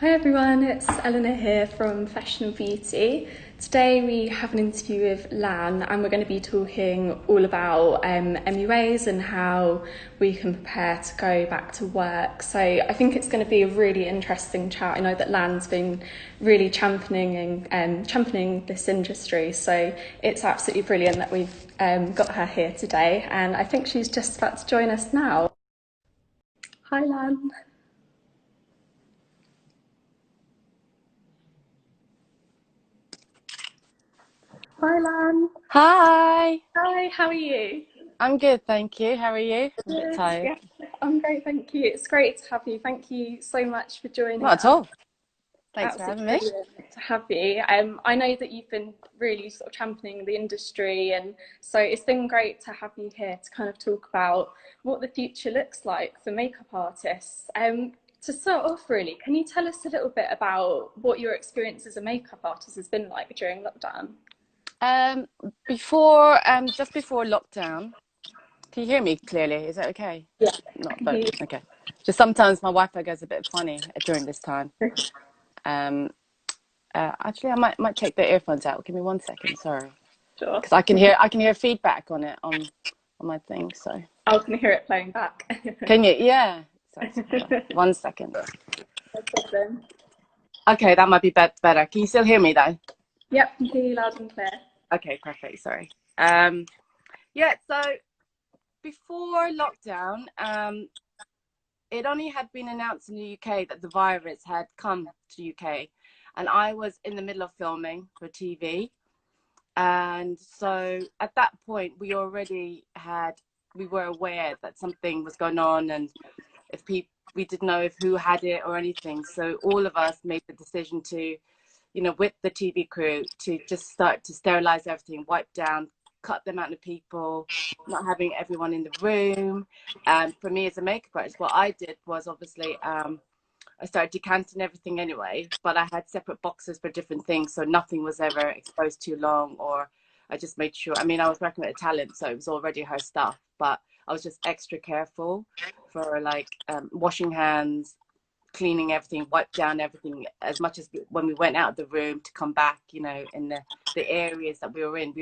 Hi everyone, it's Eleanor here from Fashion and Beauty. Today we have an interview with Lan and we're going to be talking all about MUAs and how we can prepare to go back to work. So I think it's going to be a really interesting chat. I know that Lan's been really championing this industry, so it's absolutely brilliant that we've got her here today, and I think she's just about to join us now. Hi Lan. Hi Lan. Hi, Hi, how are you? I'm good, thank you. How are you? I'm a bit Good. tired. Yeah, I'm great, thank you. It's great to have you. Thank you so much for joining Not at us. all. Thanks for Absolutely having me. brilliant to have you. I know that you've been really sort of championing the industry, and so it's been great to have you here to kind of talk about what the future looks like for makeup artists. To start off, really, can you tell us a little bit about what your experience as a makeup artist has been like during lockdown? Um, just before lockdown, can you hear me clearly? Is that okay? Yeah, I Not, can but hear okay. Just sometimes my Wi-Fi goes a bit funny during this time. you. Um, actually, I might take the earphones out. Give me 1 second. Sorry, Sure. because I can hear feedback on it on my thing. So I can hear it playing back. can you? Yeah. So hold on. 1 second. No problem. Okay, that might be better. Can you still hear me though? Yep, can hear you loud and clear. Okay, perfect. Sorry. Yeah, so before lockdown, it only had been announced in the UK that the virus had come to UK, and I was in the middle of filming for TV. And so at that point, we were aware that something was going on, and if people, we didn't know if who had it or anything. So all of us made the decision to, with the TV crew, to just start to sterilize everything, wipe down, cut the amount of people, not having everyone in the room. And for me as a makeup artist, what I did was obviously I started decanting everything anyway, but I had separate boxes for different things, so nothing was ever exposed too long. Or I just made sure. I mean, I was working with a talent, so it was already her stuff, but I was just extra careful for like washing hands, cleaning everything, wipe down everything as much as when we went out of the room to come back, in the areas that we were in.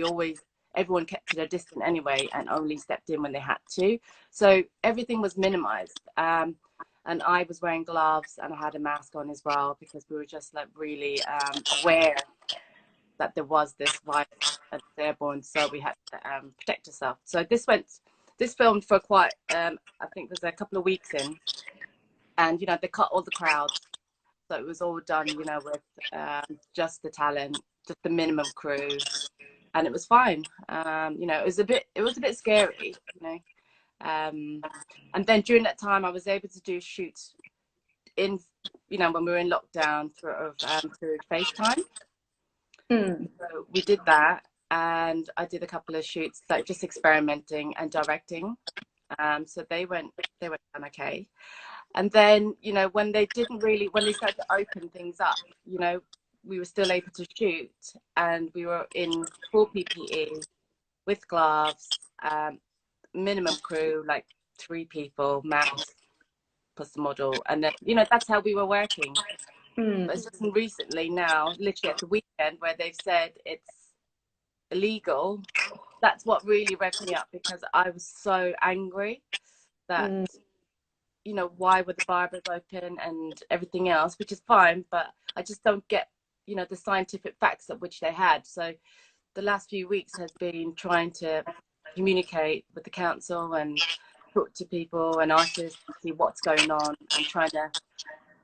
Everyone kept to their distance anyway and only stepped in when they had to. So everything was minimized. And I was wearing gloves and I had a mask on as well because we were just like really aware that there was this virus that's airborne. So we had to protect ourselves. So this filmed for quite, I think there's a couple of weeks in. And they cut all the crowds, so it was all done with just the talent, just the minimum crew, and it was fine. It was a bit scary. And then during that time I was able to do shoots in when we were in lockdown through FaceTime. Mm. So we did that, and I did a couple of shoots, like just experimenting and directing. So they went down okay. And then, when they started to open things up, we were still able to shoot, and we were in full PPE with gloves, minimum crew, like 3 people max plus the model. And then, that's how we were working. But Mm. it's just recently now, literally at the weekend, where they've said it's illegal. That's what really revved me up, because I was so angry that Mm. why were the barbers open and everything else, which is fine, but I just don't get, the scientific facts of which they had. So the last few weeks has been trying to communicate with the council and talk to people and artists and see what's going on, and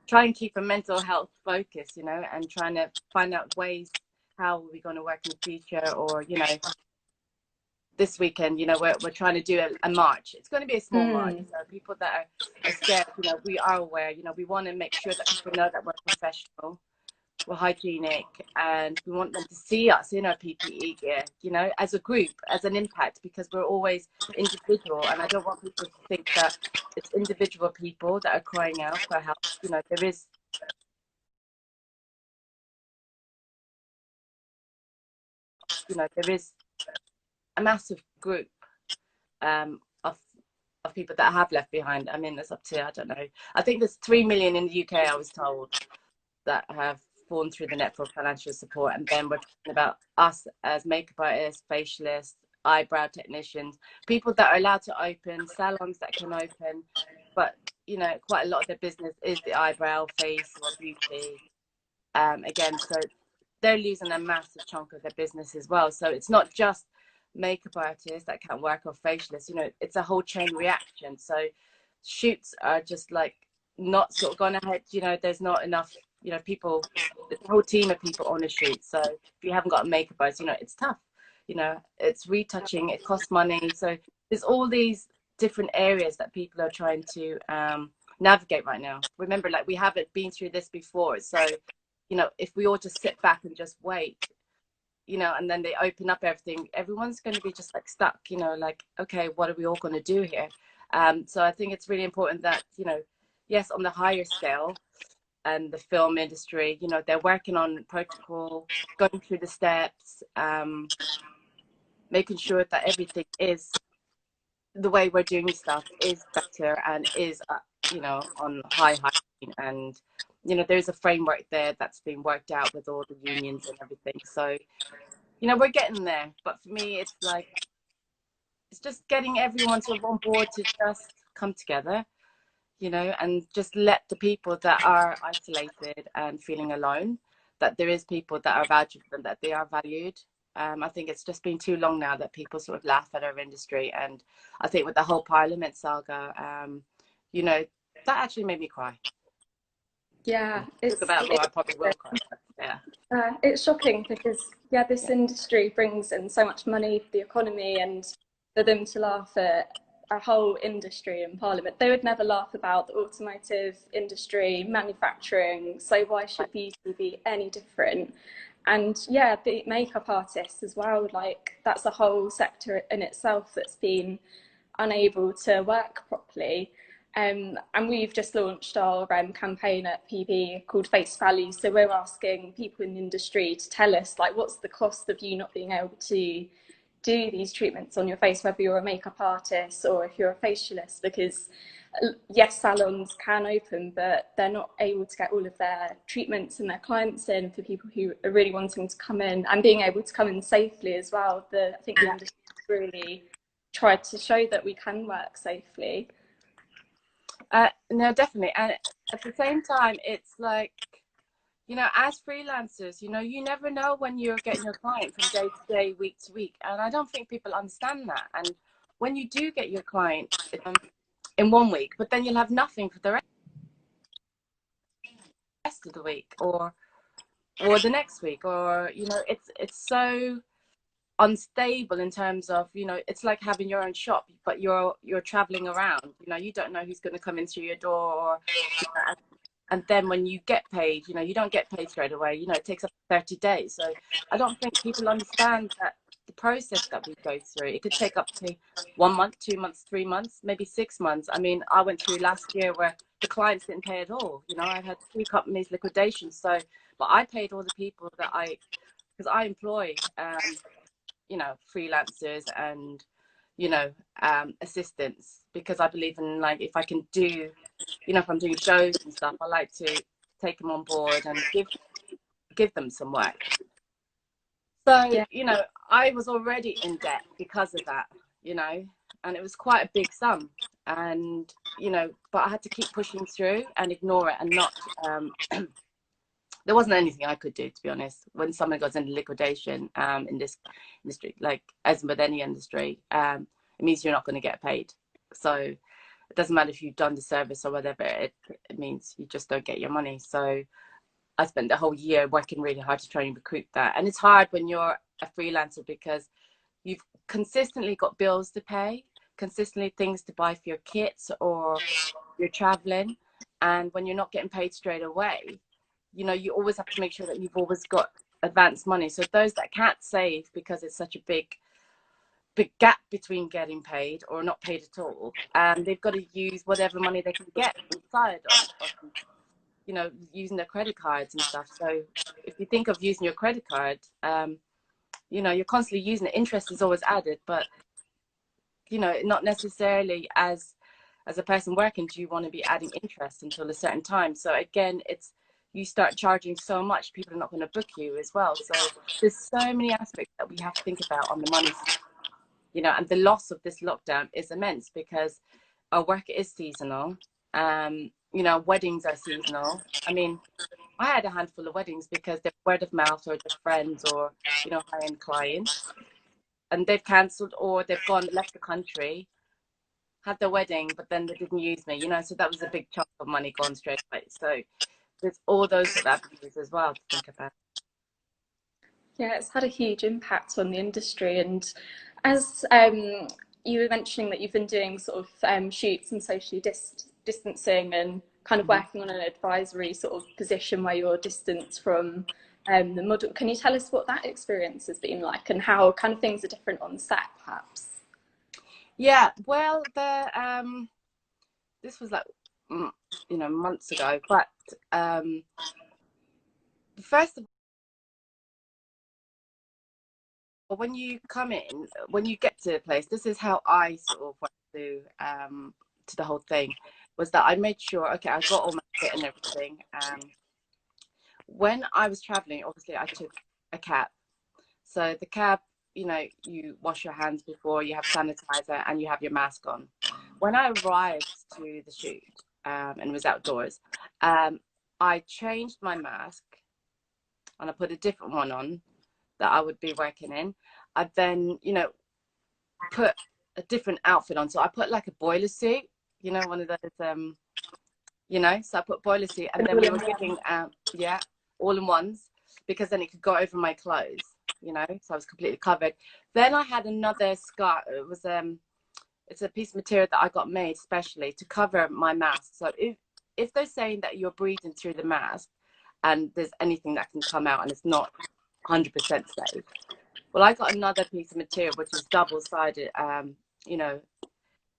try and keep a mental health focus, and trying to find out ways how we're going to work in the future. Or this weekend, we're trying to do a march. It's going to be a small march. Mm. So people that are scared, we are aware, we want to make sure that people know that we're professional, we're hygienic, and we want them to see us in our PPE gear, as a group, as an impact, because we're always individual. And I don't want people to think that it's individual people that are crying out for help. There is a massive group of people that have left behind. I mean, there's up to, I don't know, I think there's 3 million in the UK, I was told. that have fallen through the net for financial support. And then we're talking about us as makeup artists, facialists, eyebrow technicians, people that are allowed to open, salons that can open, but you know, quite a lot of their business is the eyebrow, face, or beauty. Again, so they're losing a massive chunk of their business as well. So it's not just makeup artists that can't work, or facialists, you know, it's a whole chain reaction. So shoots are just like not sort of gone ahead, you know, there's not enough, you know, people, the whole team of people on a shoot. So if you haven't got a makeup artist, you know, it's tough, you know, it's retouching, it costs money. So there's all these different areas that people are trying to navigate right now. Remember, like, we haven't been through this before. So, you know, if we all just sit back and just wait, you know, and then they open up everything, everyone's going to be just like stuck, you know, like, okay, what are we all going to do here? So I think it's really important that, you know, yes, on the higher scale and the film industry, you know, they're working on protocol, going through the steps, making sure that everything is the way we're doing stuff is better and is, you know, on high hygiene. And, you know, there's a framework there that's been worked out with all the unions and everything. So, you know, we're getting there. But for me, it's like, it's just getting everyone sort of on board to just come together, you know, and just let the people that are isolated and feeling alone, that there is people that are vouching for them, that they are valued. I think it's just been too long now that people sort of laugh at our industry. And I think with the whole Parliament saga, you know, that actually made me cry. Yeah, Talk about more, I probably will cry. Yeah. It's shocking because, yeah, this industry brings in so much money for the economy, and for them to laugh at a whole industry in Parliament, they would never laugh about the automotive industry, manufacturing. So why should beauty be any different? And yeah, the makeup artists as well, like, that's a whole sector in itself that's been unable to work properly. And we've just launched our campaign at PB called Face Value. So we're asking people in the industry to tell us, like, what's the cost of you not being able to do these treatments on your face, whether you're a makeup artist or if you're a facialist, because yes, salons can open, but they're not able to get all of their treatments and their clients in for people who are really wanting to come in, and being able to come in safely as well. I think the industry really tried to show that we can work safely. No, definitely. And at the same time, it's like, you know, as freelancers, you know, you never know when you're getting your client from day to day, week to week. And I don't think people understand that. And when you do get your client in 1 week, but then you'll have nothing for the rest of the week, or the next week, or, you know, it's so unstable in terms of, you know, it's like having your own shop, but you're traveling around, you know, you don't know who's going to come in through your door, or, you know, and then when you get paid, you know, you don't get paid straight away, you know, it takes up to 30 days. So I don't think people understand that the process that we go through, it could take up to 1 month, 2 months, 3 months, maybe 6 months. I mean, I went through last year where the clients didn't pay at all. You know, I had 3 companies liquidation. So, but I paid all the people that because I employ, you know, freelancers and, you know, assistants, because I believe in, like, if I can do, you know, if I'm doing shows and stuff, I like to take them on board and give them some work. So, Yeah. you know, I was already in debt because of that, you know, and it was quite a big sum. And, you know, but I had to keep pushing through and ignore it, and not, there wasn't anything I could do, to be honest. When someone goes into liquidation in this industry, like as with any industry, it means you're not going to get paid. So it doesn't matter if you've done the service or whatever, it means you just don't get your money. So I spent the whole year working really hard to try and recruit that. And it's hard when you're a freelancer, because you've consistently got bills to pay, consistently things to buy for your kits, or you're traveling. And when you're not getting paid straight away, you know, you always have to make sure that you've always got advance money. So those that can't save, because it's such a big gap between getting paid or not paid at all, they've got to use whatever money they can get inside of, you know, using their credit cards and stuff. So if you think of using your credit card, you know, you're constantly using it. Interest is always added, but, you know, not necessarily as a person working do you want to be adding interest until a certain time. So again, it's you start charging so much, people are not going to book you as well. So there's so many aspects that we have to think about on the money, you know, and the loss of this lockdown is immense because our work is seasonal. You know, weddings are seasonal. I mean, I had a handful of weddings because they're word of mouth or just friends or, you know, high-end clients, and they've cancelled or they've gone, left the country, had their wedding, but then they didn't use me, you know, so that was a big chunk of money gone straight away. So there's all those sort of avenues as well to think about. Yeah, it's had a huge impact on the industry. And as you were mentioning that you've been doing sort of shoots and socially distancing and kind of Mm-hmm. working on an advisory sort of position where you're distanced from the model. Can you tell us what that experience has been like and how kind of things are different on set, perhaps? Yeah, well, this was like, you know, months ago, but first of all, when you come in, when you get to a place, this is how I sort of went to the whole thing, was that I made sure, okay, I got all my kit and everything. When I was traveling, obviously I took a cab. So the cab, you know, you wash your hands before, you have sanitizer, and you have your mask on. When I arrived to the shoot and was outdoors, I changed my mask and I put a different one on that I would be working in. I then, you know, put a different outfit on. So I put like a boiler suit, you know, one of those, you know, so I put boiler suit, and then we were giving, yeah, all in ones, because then it could go over my clothes, you know, so I was completely covered. Then I had another scarf. It was it's a piece of material that I got made specially to cover my mask. So if they're saying that you're breathing through the mask and there's anything that can come out and it's not 100% safe, well, I got another piece of material which is double-sided, you know,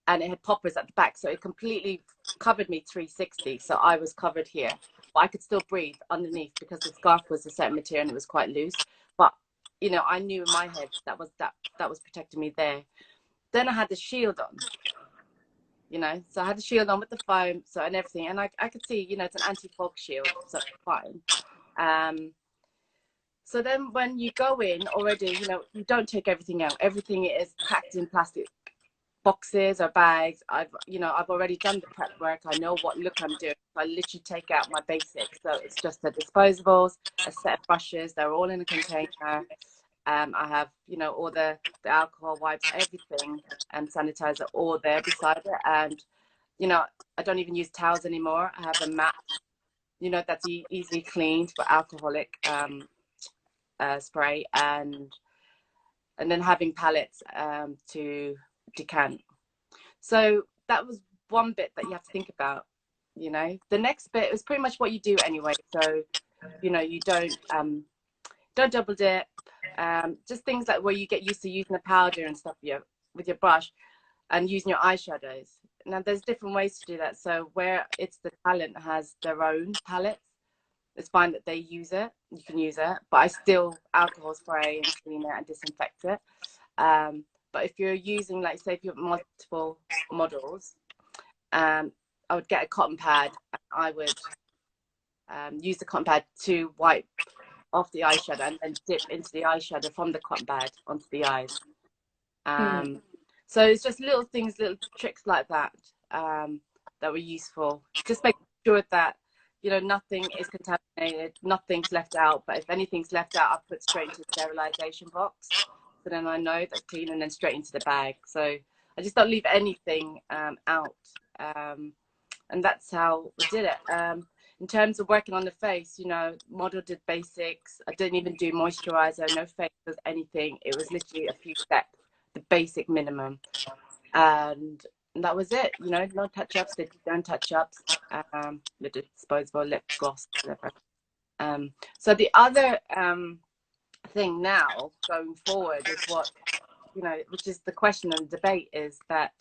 and it had poppers at the back, so it completely covered me 360. So I was covered here, but I could still breathe underneath because the scarf was a certain material and it was quite loose. But you know, I knew in my head that was protecting me there. Then I had the shield on, you know, so I had the shield on with the foam, so, and everything, and I could see, you know, it's an anti-fog shield, so it's fine. So then when you go in already, you know, you don't take everything out. Everything is packed in plastic boxes or bags. I've already done the prep work. I know what look I'm doing. I literally take out my basics. So it's just the disposables, a set of brushes. They're all in a container. I have, you know, all the alcohol wipes, everything, and sanitizer all there beside it. And, you know, I don't even use towels anymore. I have a mat, you know, that's easily cleaned for alcoholic spray, and then having pallets to decant. So that was one bit that you have to think about, you know. The next bit is pretty much what you do anyway. So, you know, you don't double dip, just things like where you get used to using the powder and stuff with your brush and using your eyeshadows. Now there's different ways to do that. So where it's the talent has their own palettes, it's fine that they use it, you can use it, but I still alcohol spray and clean it and disinfect it. But if you're using, like, say, if you have multiple models, I would get a cotton pad, and I would use the cotton pad to wipe off the eyeshadow and then dip into the eyeshadow from the cotton pad onto the eyes. So it's just little things, little tricks like that that were useful. Just make sure that, you know, nothing is contaminated, nothing's left out. But if anything's left out, I'll put straight into the sterilization box. So then I know that's clean, and then straight into the bag. So I just don't leave anything out. And that's how we did it. In terms of working on the face, you know, model did basics. I didn't even do moisturizer, no face was anything. It was literally a few steps, the basic minimum. And that was it, you know, no touch-ups, they did their own touch-ups, the disposable lip gloss, whatever. So the other thing now going forward is what, you know, which is the question and debate, is that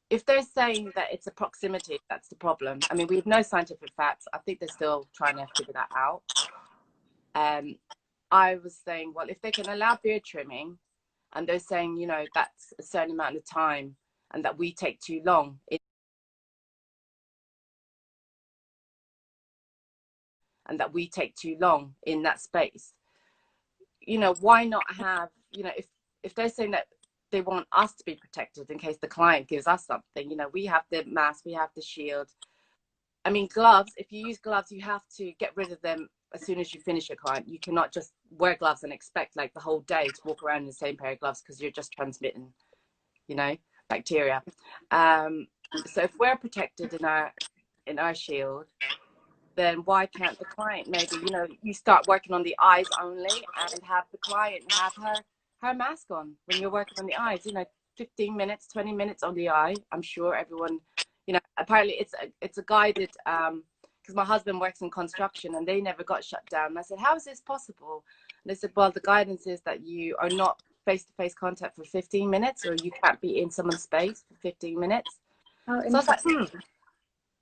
if they're saying that it's a proximity, that's the problem. I mean, we have no scientific facts. I think they're still trying to figure that out. I was saying, well, if they can allow beard trimming, and they're saying, you know, that's a certain amount of time and that we take too long, and that we take too long in that space. You know, why not have, you know, if they're saying that they want us to be protected in case the client gives us something, you know, we have the mask, we have the shield. I mean, gloves, if you use gloves, you have to get rid of them as soon as you finish your client. You cannot just wear gloves and expect like the whole day to walk around in the same pair of gloves, because you're just transmitting, you know, bacteria. So if we're protected in our shield, then why can't the client maybe, you know, you start working on the eyes only and have the client have her mask on when you're working on the eyes, you know, 15 minutes, 20 minutes on the eye. I'm sure everyone, you know, apparently it's a guided, because my husband works in construction and they never got shut down. And I said, how is this possible? And they said, well, the guidance is that you are not face-to-face contact for 15 minutes, or you can't be in someone's space for 15 minutes. Oh, so I was like,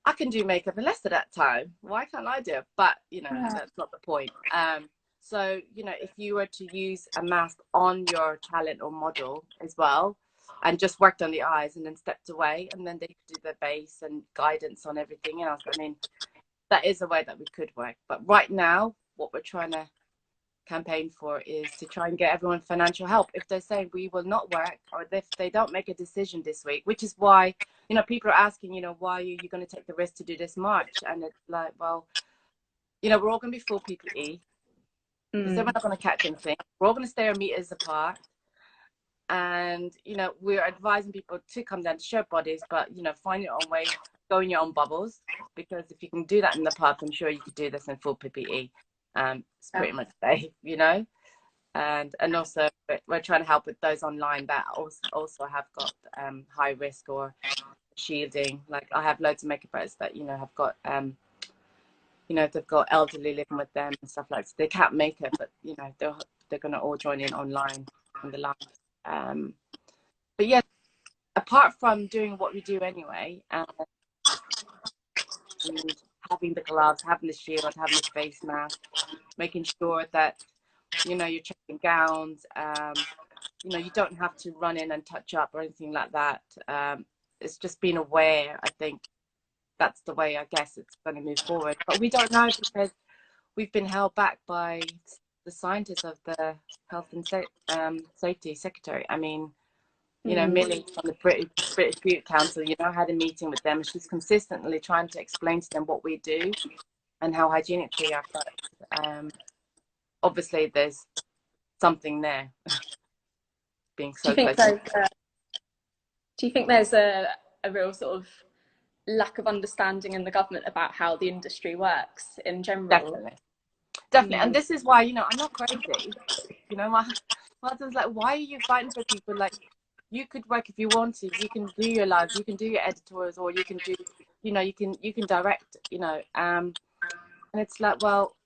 I can do makeup in less of that time. Why can't I do it? But, you know, that's not the point. So, you know, if you were to use a mask on your talent or model as well, and just worked on the eyes and then stepped away, and then they could do the base and guidance on everything else. I mean, that is a way that we could work. But right now, what we're trying to campaign for is to try and get everyone financial help. If they're saying we will not work, or if they don't make a decision this week, which is why, you know, people are asking, you know, why are you going to take the risk to do this march? And it's like, well, you know, we're all going to be full PPE. So we're not going to catch anything. We're all going to stay 1 meters apart. And, you know, we're advising people to come down to show bodies, but, you know, find your own way, go in your own bubbles, because if you can do that in the pub, I'm sure you could do this in full PPE. It's pretty much safe, you know. And also we're trying to help with those online that also have got high risk or shielding. Like I have loads of makeup artists that, you know, have got you know, they've got elderly living with them and stuff like that. So they can't make it, but, you know, they're going to all join in online on the live. But yeah, apart from doing what we do anyway, and having the gloves, having the shield, having the face mask, making sure that, you know, you're checking gowns, you know, you don't have to run in and touch up or anything like that. It's just being aware. I think that's the way, I guess, it's going to move forward. But we don't know, because we've been held back by the scientists of the Health and Safety Secretary. I mean, you know, Millie from the British Beauty Council, you know, had a meeting with them. She's consistently trying to explain to them what we do and how hygienic we are. But obviously, there's something there. Being so close. Do you think there's a real sort of lack of understanding in the government about how the industry works in general? Definitely. And this is why, you know, I'm not crazy. You know, my husband's like, why are you fighting for people? Like, you could work if you want to. You can do your lives, you can do your editorials, or you can do, you know, you can direct, you know. And it's like, well,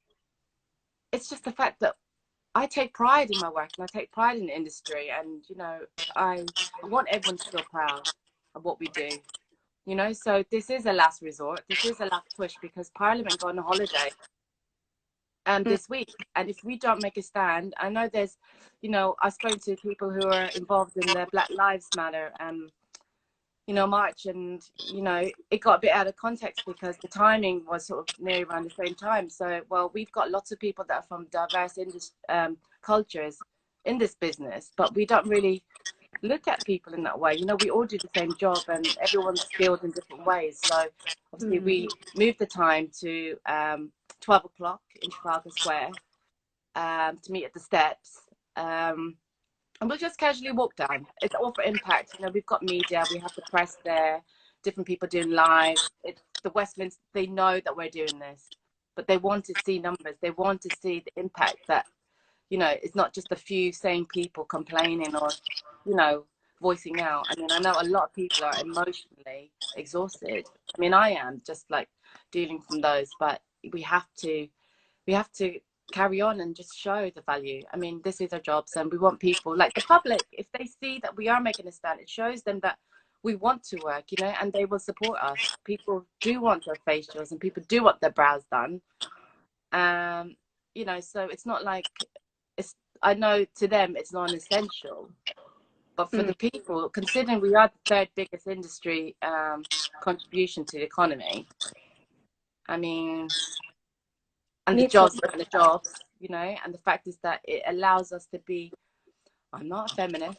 it's just the fact that I take pride in my work and I take pride in the industry, and, you know, I want everyone to feel proud of what we do, you know. So this is a last resort, this is a last push, because Parliament go on a holiday this week, and if we don't make a stand, I know there's, you know, I spoke to people who are involved in the Black Lives Matter you know, march, and, you know, it got a bit out of context because the timing was sort of nearly around the same time. So, well, we've got lots of people that are from diverse cultures in this business, but we don't really look at people in that way. You know, we all do the same job and everyone's skilled in different ways. So obviously we moved the time to 12 o'clock in Trafalgar Square to meet at the steps. And we'll just casually walk down. It's all for impact. You know, we've got media, we have the press there, different people doing live. It's the Westminster, they know that we're doing this, but they want to see numbers. They want to see the impact that, you know, it's not just a few sane people complaining or, you know, voicing out. I mean, I know a lot of people are emotionally exhausted. I mean, I am just like dealing from those, but we have to carry on and just show the value. I mean, this is our jobs, and we want people like the public, if they see that we are making a stand, it shows them that we want to work, you know, and they will support us. People do want their facials and people do want their brows done. You know, so it's not like I know to them it's non-essential, but for the people, considering we are the third biggest industry contribution to the economy, I mean, and the Need to. jobs and the jobs, you know, and the fact is that it allows us to be, I'm not a feminist,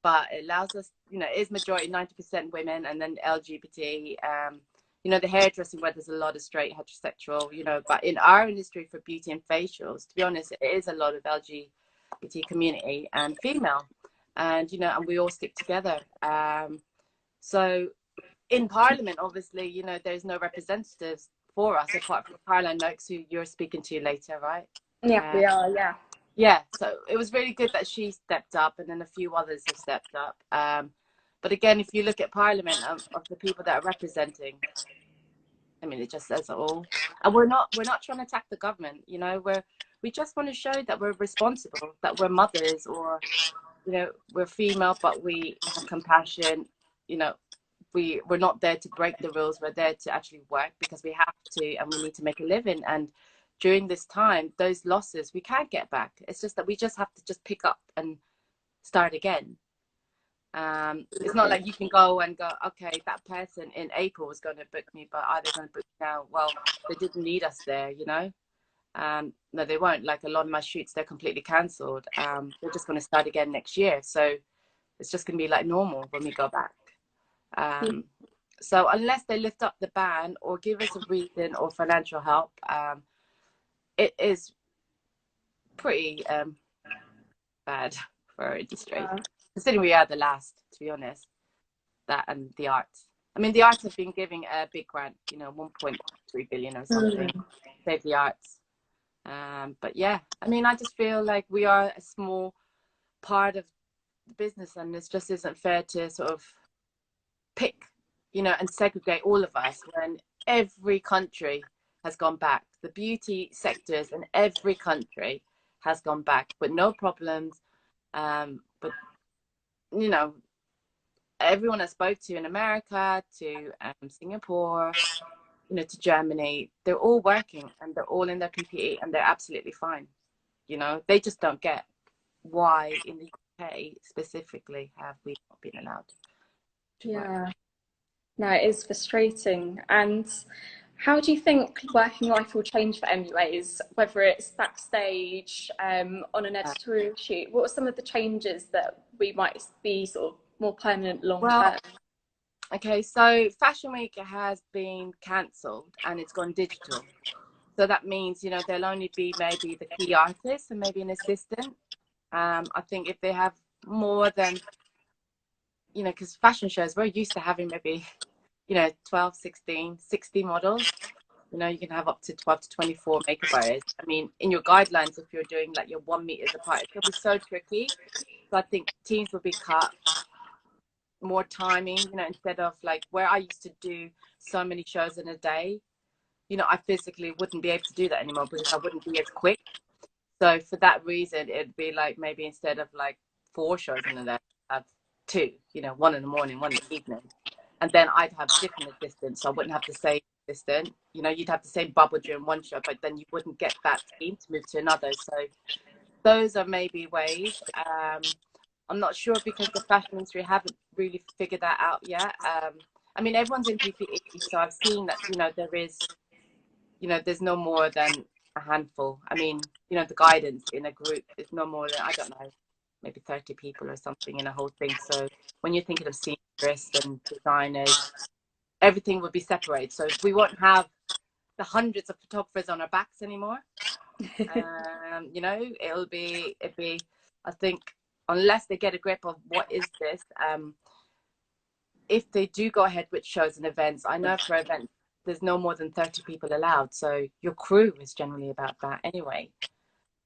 but it allows us, you know, it is majority 90% women, and then LGBT, you know, the hairdressing where there's a lot of straight heterosexual, you know, but in our industry for beauty and facials, to be honest, it is a lot of LGBT community and female, and, you know, and we all stick together. So in Parliament, obviously, you know, there's no representatives for us apart from Caroline Noakes, who you're speaking to later, right? Yeah, we are. Yeah. Yeah, so it was really good that she stepped up, and then a few others have stepped up. But again, if you look at Parliament of the people that are representing, I mean, it just says it all. And we're not trying to attack the government, you know. We just want to show that we're responsible, that we're mothers, or, you know, we're female, but we have compassion. You know, we're not there to break the rules. We're there to actually work because we have to, and we need to make a living. And during this time, those losses we can't get back. It's just that we just have to just pick up and start again. It's not like you can go, okay, that person in April was going to book me, but are they going to book me now? Well, they didn't need us there, you know. No, they won't. Like a lot of my shoots, they're completely cancelled. They're just going to start again next year. So it's just going to be like normal when we go back. So unless they lift up the ban or give us a reason or financial help, it is pretty bad for our industry. Yeah. Considering we are the last, to be honest, that and the arts. I mean, the arts have been giving a big grant, you know, 1.3 billion or something, save the arts. But yeah, I mean, I just feel like we are a small part of the business, and it just isn't fair to sort of pick, you know, and segregate all of us when every country has gone back. The beauty sectors in every country has gone back with no problems. But, you know, everyone I spoke to in America, to Singapore, you know, to Germany, they're all working and they're all in their PPE and they're absolutely fine. You know, they just don't get why in the UK specifically have we not been allowed to work. No, it is frustrating. And how do you think working life will change for MUAs, whether it's backstage, on an editorial shoot? What are some of the changes that we might be sort of more permanent long term? Okay, so Fashion Week has been cancelled and it's gone digital. So that means, you know, there'll only be maybe the key artist and maybe an assistant. I think if they have more than, you know, because fashion shows, we're used to having maybe, you know, 12, 16, 60 models. You know, you can have up to 12 to 24 makeup artists. I mean, in your guidelines, if you're doing like your 1 meters apart, it's going to be so tricky. So I think teams will be cut, more timing, you know, instead of like where I used to do so many shows in a day, you know, I physically wouldn't be able to do that anymore because I wouldn't be as quick. So for that reason, it'd be like maybe instead of like 4 shows in a day, I'd have 2, you know, 1 in the morning, 1 in the evening. And then I'd have different assistants, so I wouldn't have the same assistant. You know, you'd have the same bubble during one show, but then you wouldn't get that team to move to another. So those are maybe ways. I'm not sure because the fashion industry haven't really figured that out yet. I mean, everyone's in PPE, so I've seen that, you know, there is, you know, there's no more than a handful. I mean, you know, the guidance in a group is no more than, I don't know, maybe 30 people or something in a whole thing. So when you're thinking of seamstresses and designers, everything would be separated. So we won't have the hundreds of photographers on our backs anymore. You know, it'd be, I think, unless they get a grip of what is this, if they do go ahead with shows and events, I know for events, there's no more than 30 people allowed. So your crew is generally about that anyway.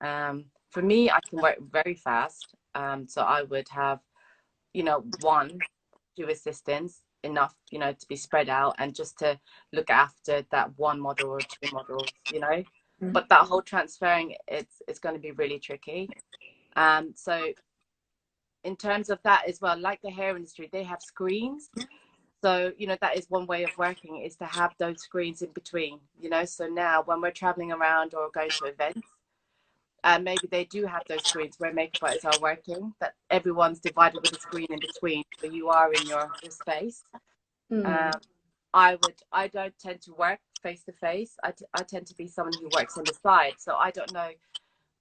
For me, I can work very fast. So I would have, you know, 1, 2 assistants, enough, you know, to be spread out and just to look after that 1 model or 2 models, you know. But that whole transferring, it's going to be really tricky. So in terms of that as well, like the hair industry, they have screens. So, you know, that is one way of working, is to have those screens in between, you know. So now when we're traveling around or going to events, maybe they do have those screens where makeup artists are working, that everyone's divided with a screen in between, so you are in your space. I don't tend to work face to face. I tend to be someone who works on the side. So I don't know,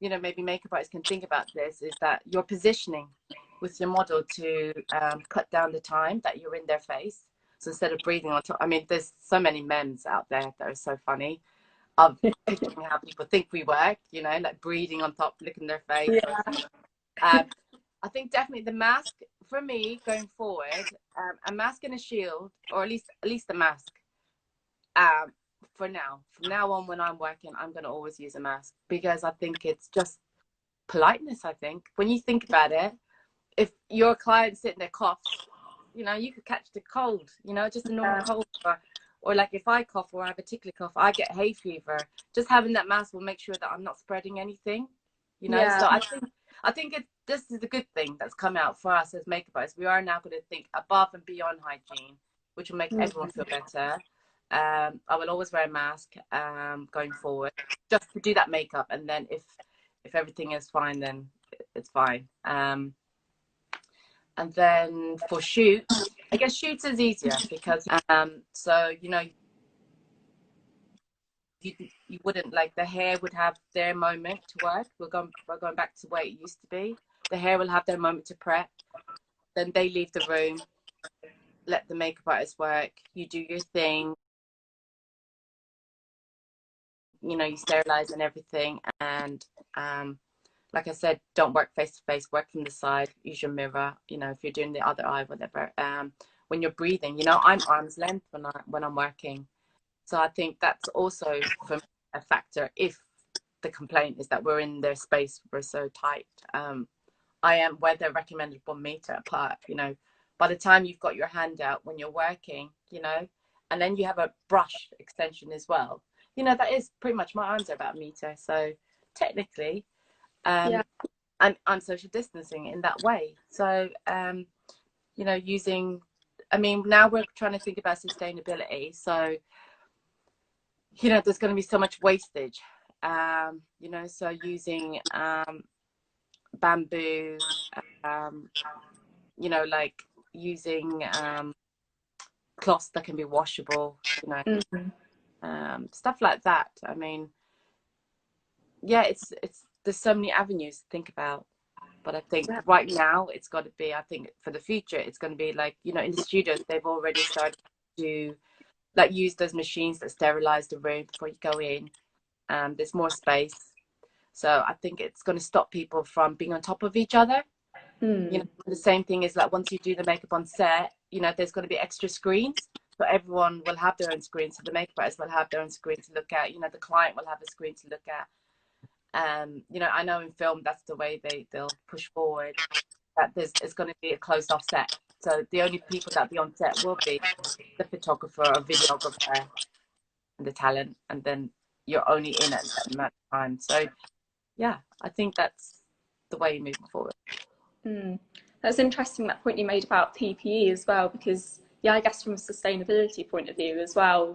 you know, maybe makeup artists can think about this, is that you're positioning with your model to cut down the time that you're in their face. So instead of breathing on top, I mean, there's so many memes out there that are so funny of picturing how people think we work, you know, like breathing on top, licking their face. Yeah. I think definitely the mask for me going forward, a mask and a shield, or at least a mask. For now, from now on, when I'm working, I'm going to always use a mask because I think it's just politeness. I think when you think about it, if your client sitting there coughs, you know, you could catch the cold, you know, just a normal cold, or like if I cough or I have a tickly cough, I get hay fever. Just having that mask will make sure that I'm not spreading anything, you know. Yeah. So I think this is a good thing that's come out for us as makeup artists. We are now going to think above and beyond hygiene, which will make everyone feel better. I will always wear a mask going forward, just to do that makeup, and then if everything is fine, then it's fine. And then for shoots, I guess shoots is easier because so you know, you wouldn't, like, the hair would have their moment to work. We're going back to where it used to be. The hair will have their moment to prep. Then they leave the room, let the makeup artist work. You do your thing. You know, you sterilize and everything. And like I said, don't work face to face. Work from the side. Use your mirror. You know, if you're doing the other eye, whatever. When you're breathing, you know, I'm arm's length when I'm working. So I think that's also for me a factor. If the complaint is that we're in their space, we're so tight. I am where they're recommended 1 meter apart. You know, by the time you've got your hand out when you're working, you know, and then you have a brush extension as well. You know, that is pretty much, my arms are about 1 meter. So technically, Yeah. I'm social distancing in that way. So you know, I mean, now we're trying to think about sustainability. So you know, there's going to be so much wastage, you know, so using bamboo, you know, like using cloths that can be washable, you know, stuff like that. I mean, yeah, it's there's so many avenues to think about. But I think right now it's got to be, I think for the future, it's going to be like, you know, in the studios, they've already started to like use those machines that sterilize the room before you go in. There's more space. So I think it's going to stop people from being on top of each other. You know, the same thing is like once you do the makeup on set, you know, there's going to be extra screens. So everyone will have their own screen. So the makeup artist will have their own screen to look at. You know, the client will have a screen to look at. You know, I know in film that's the way they'll push forward. That it's going to be a closed off set. So the only people that be on set will be the photographer or videographer and the talent, and then you're only in at a certain amount of time. So yeah, I think that's the way moving forward. That's interesting, that point you made about PPE as well, because yeah, I guess from a sustainability point of view as well,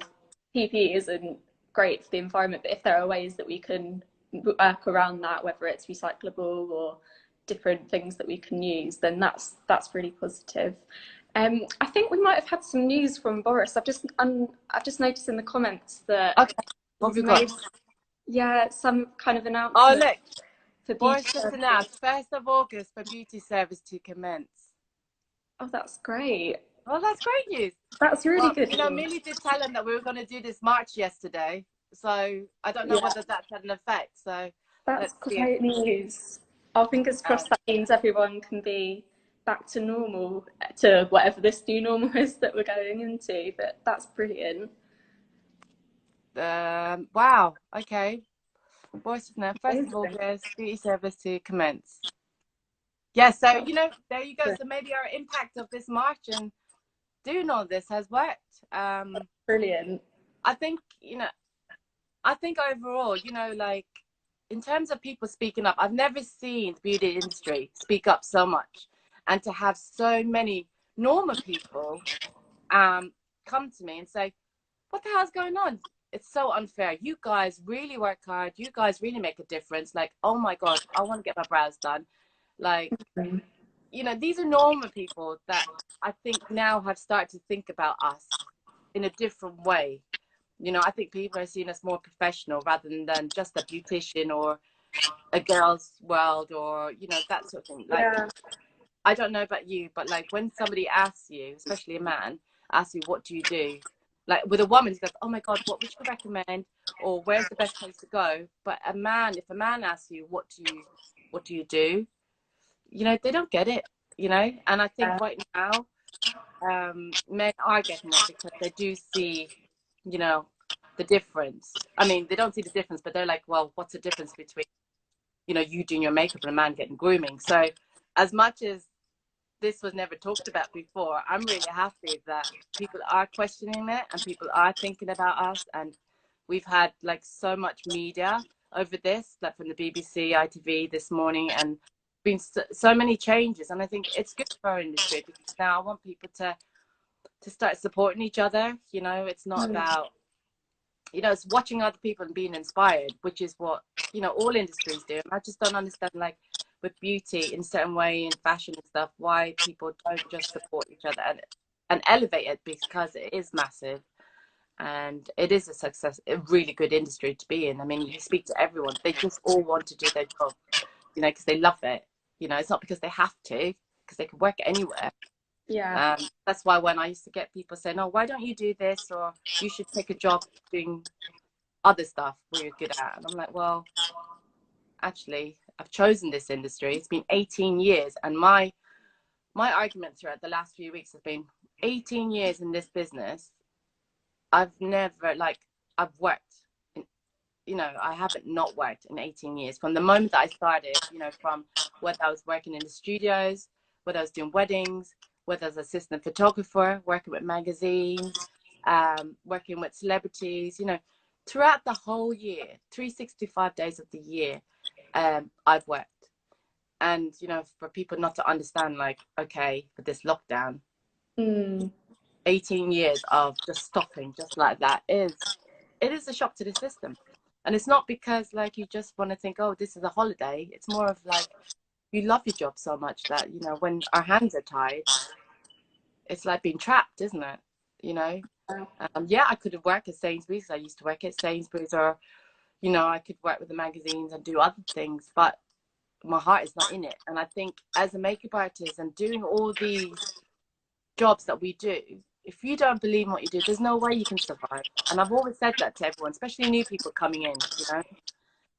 PPE isn't great for the environment, but if there are ways that we can work around that, whether it's recyclable or different things that we can use, then that's really positive. I think we might have had some news from Boris. I've just noticed in the comments that What have you made, got? yeah, some kind of announcement. Oh look, For Boris beauty just services. announced 1st of August for beauty service to commence. Oh, that's great. Well, that's great news. That's really good. You know, Millie did tell him that we were going to do this march yesterday. So I don't know whether that's had an effect. So That's great news. Our fingers crossed that means everyone can be back to normal, to whatever this new normal is that we're going into. But that's brilliant. Wow. Okay. Boris is now 1st of August, beauty service to commence. Yeah, so, you know, there you go. So maybe our impact of this march and doing all this has worked. Brilliant. I think, you know, I think overall, you know, like in terms of people speaking up, I've never seen the beauty industry speak up so much, and to have so many normal people come to me and say, what the hell's going on? It's so unfair. You guys really work hard. You guys really make a difference. Like, oh my God, I want to get my brows done. Like, you know, these are normal people that I think now have started to think about us in a different way. You know, I think people are seen as more professional rather than just a beautician or a girl's world, or, you know, that sort of thing. Like, Yeah. I don't know about you, but like when somebody asks you, especially a man, asks you, what do you do? Like with a woman, he goes, oh my God, what would you recommend? Or where's the best place to go? But a man, if a man asks you, what do you do? You know, they don't get it, you know? And I think right now, men are getting it because they do see, you know, the difference. I mean, they don't see the difference, but they're like, well, what's the difference between, you know, you doing your makeup and a man getting grooming? So as much as this was never talked about before, I'm really happy that people are questioning it and people are thinking about us. And we've had like so much media over this, like from the BBC, ITV this morning, and been so many changes. And I think it's good for our industry because now I want people to start supporting each other. You know, it's not about, you know, it's watching other people and being inspired, which is what, you know, all industries do. And I just don't understand, like with beauty in a certain way, in fashion and stuff, why people don't just support each other and elevate it, because it is massive and it is a success, a really good industry to be in. I mean, you speak to everyone, they just all want to do their job, you know, because they love it. You know, it's not because they have to, because they can work anywhere. Yeah. That's why when I used to get people saying, oh, why don't you do this, or you should take a job doing other stuff where you're good at, and I'm like, well, actually, I've chosen this industry. It's been 18 years, and my argument throughout the last few weeks has been 18 years in this business. I've never, like, I've worked in, you know, I haven't not worked in 18 years from the moment that I started, you know, from whether I was working in the studios, whether I was doing weddings, whether I was assistant photographer, working with magazines, working with celebrities, you know, throughout the whole year, 365 days of the year, I've worked. And, you know, for people not to understand, like, okay, for this lockdown, 18 years of just stopping just like that it is a shock to the system. And it's not because like you just want to think, oh, this is a holiday. It's more of like you love your job so much that, you know, when our hands are tied, it's like being trapped, isn't it? You know, yeah, I could have worked at Sainsbury's. I used to work at Sainsbury's, or, you know, I could work with the magazines and do other things, but my heart is not in it. And I think as a makeup artist and doing all these jobs that we do, if you don't believe in what you do, there's no way you can survive. And I've always said that to everyone, especially new people coming in, you know,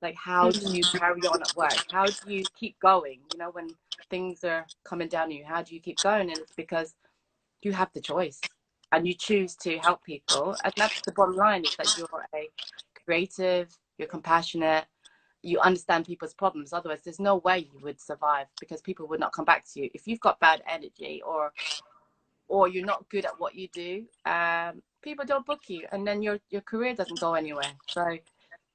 like, how do you carry on at work? How do you keep going? You know, when things are coming down on you, how do you keep going? And it's because you have the choice and you choose to help people. And that's the bottom line, is that you're a creative, you're compassionate, you understand people's problems. Otherwise, there's no way you would survive, because people would not come back to you. If you've got bad energy, or you're not good at what you do, people don't book you, and then your career doesn't go anywhere. So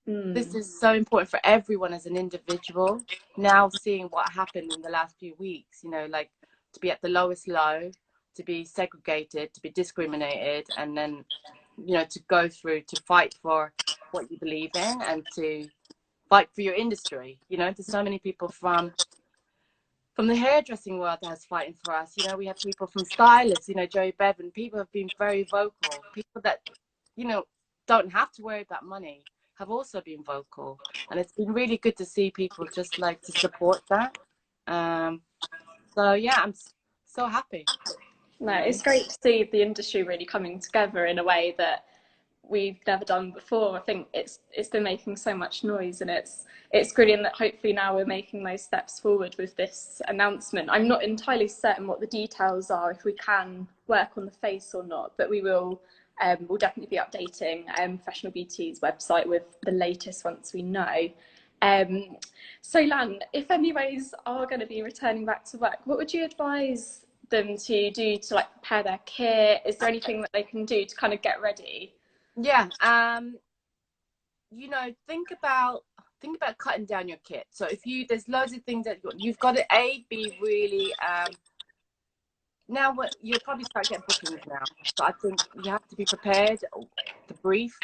this is so important for everyone as an individual. Now seeing what happened in the last few weeks, you know, like to be at the lowest low, to be segregated, to be discriminated, and then, you know, to go through to fight for what you believe in and to fight for your industry. You know, there's so many people from the hairdressing world that's fighting for us. You know, we have people from stylists, you know, Joey Bevan. People have been very vocal. People that, you know, don't have to worry about money have also been vocal. And it's been really good to see people just like to support that. So yeah, I'm so happy. No, You know? it's great to see the industry really coming together in a way that we've never done before. I think it's been making so much noise, and it's brilliant that hopefully now we're making those steps forward with this announcement. I'm not entirely certain what the details are, if we can work on the face or not, but we will. We'll definitely be updating Professional Beauty's website with the latest once we know. So Lan, if MUAs are going to be returning back to work, what would you advise them to do to like prepare their kit? Is there anything that they can do to kind of get ready? Yeah. You know, think about cutting down your kit. So if there's loads of things that you've got to be really now what you'll probably start getting bookings now. So I think you have to be prepared, the brief,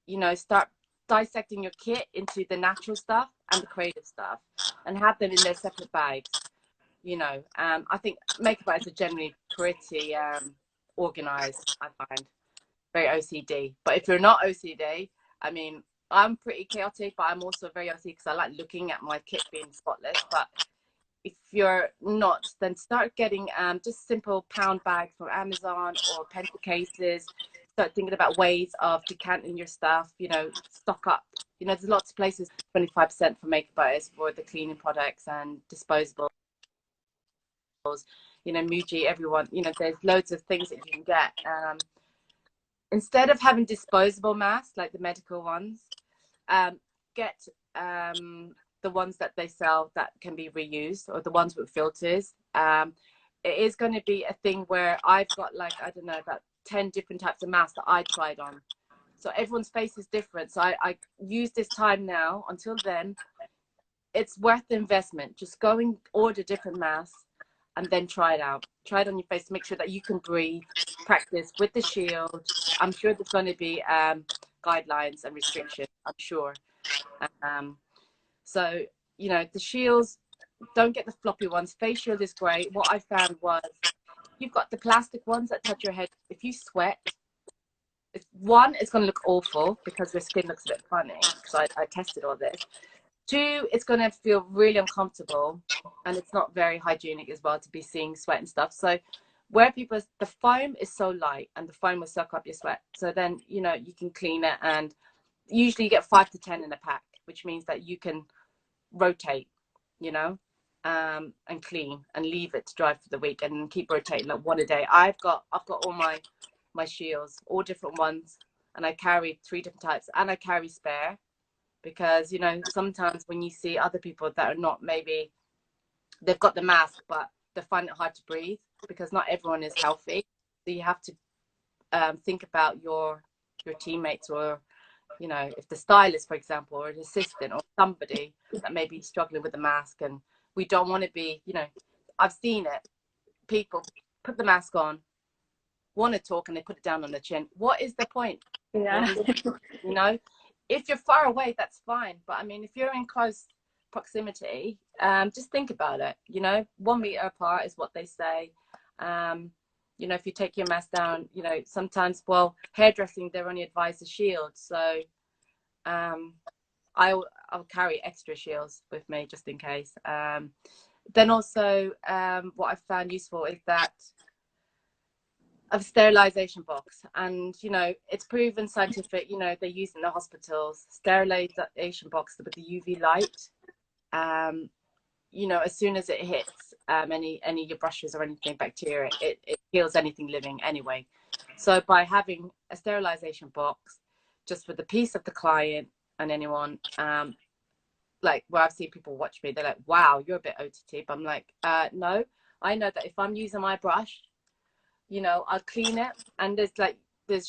you know, start dissecting your kit into the natural stuff and the creative stuff, and have them in their separate bags. You know, I think makeup artists are generally pretty organized, I find. very OCD. But if you're not OCD, I mean, I'm pretty chaotic, but I'm also very OCD because I like looking at my kit being spotless. But if you're not, then start getting just simple pound bags from Amazon or pencil cases. Start thinking about ways of decanting your stuff, you know, stock up. You know, there's lots of places, 25% for makeup artists for the cleaning products and disposables. You know, Muji, everyone, you know, there's loads of things that you can get. Instead of having disposable masks, like the medical ones, get the ones that they sell that can be reused, or the ones with filters. It is going to be a thing where I've got, like, I don't know, about 10 different types of masks that I tried on. So everyone's face is different. So I use this time now, until then, it's worth the investment. Just go and order different masks and then try it out. Try it on your face to make sure that you can breathe. Practice with the shield. I'm sure there's going to be guidelines and restrictions, I'm sure. So, you know, the shields, don't get the floppy ones. Face shield is great. What I found was, you've got the plastic ones that touch your head. If you sweat, one, it's going to look awful because your skin looks a bit funny, because I tested all this. Two, it's going to feel really uncomfortable, and it's not very hygienic as well to be seeing sweat and stuff. So where people, the foam is so light and the foam will suck up your sweat. So then, you know, you can clean it, and usually you get 5 to 10 in a pack, which means that you can rotate, you know, and clean and leave it to dry for the week and keep rotating, like one a day. I've got all my shields, all different ones, and I carry 3 different types, and I carry spare, because, you know, sometimes when you see other people that are not, maybe they've got the mask but they find it hard to breathe, because not everyone is healthy. So you have to think about your teammates, or, you know, if the stylist, for example, or an assistant, or somebody that may be struggling with the mask. And we don't want to be, you know, I've seen it, people put the mask on, want to talk, and they put it down on the chin. What is the point? Yeah. You know, if you're far away, that's fine. But I mean, if you're in close proximity, just think about it. You know, 1 meter apart is what they say. You know, if you take your mask down, you know, sometimes, well, hairdressing, they're only advised a shield. So I'll carry extra shields with me just in case. Then also, what I've found useful is that a sterilization box, and, you know, it's proven scientific. You know, they use in the hospitals, sterilization box with the UV light. You know, as soon as it hits any of your brushes or anything, bacteria, it kills anything living anyway. So by having a sterilization box, just for the peace of the client and anyone, like, where I've seen people watch me, they're like, wow, you're a bit OTT. But I'm like, no, I know that if I'm using my brush, you know, I'll clean it, and there's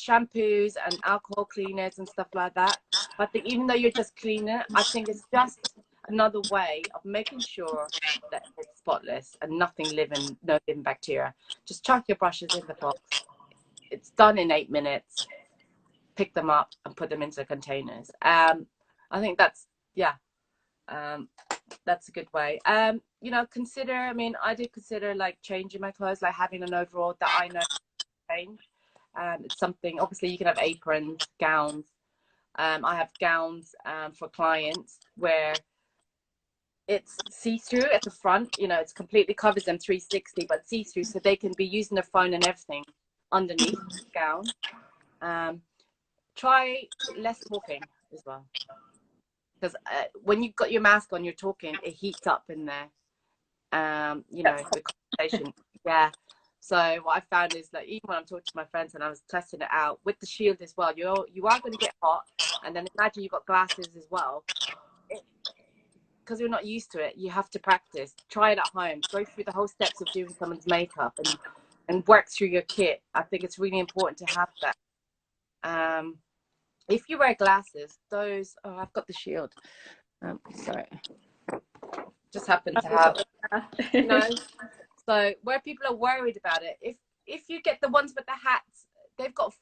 shampoos and alcohol cleaners and stuff like that. I think even though you're just cleaning it, I think it's just another way of making sure that it's spotless and no living bacteria. Just chuck your brushes in the box. It's done in 8 minutes. Pick them up and put them into containers. I think that's, yeah, that's a good way. You know, I did consider, like, changing my clothes, like having an overall that I know change. It's something, obviously you can have aprons, gowns. I have gowns for clients where it's see-through at the front, you know, it's completely covers them 360, but see-through, so they can be using their phone and everything underneath the gown. Try less talking as well, because when you've got your mask on, you're talking, it heats up in there. You know, the conversation. Yeah. So what I found is, like, even when I'm talking to my friends and I was testing it out with the shield as well, you are going to get hot, and then imagine you've got glasses as well. Because you're not used to it, you have to practice. Try it at home. Go through the whole steps of doing someone's makeup and work through your kit. I think it's really important to have that. If you wear glasses, those, oh, I've got the shield. Sorry. Just happen to have, you know. So where people are worried about it, if you get the ones with the hats, they've got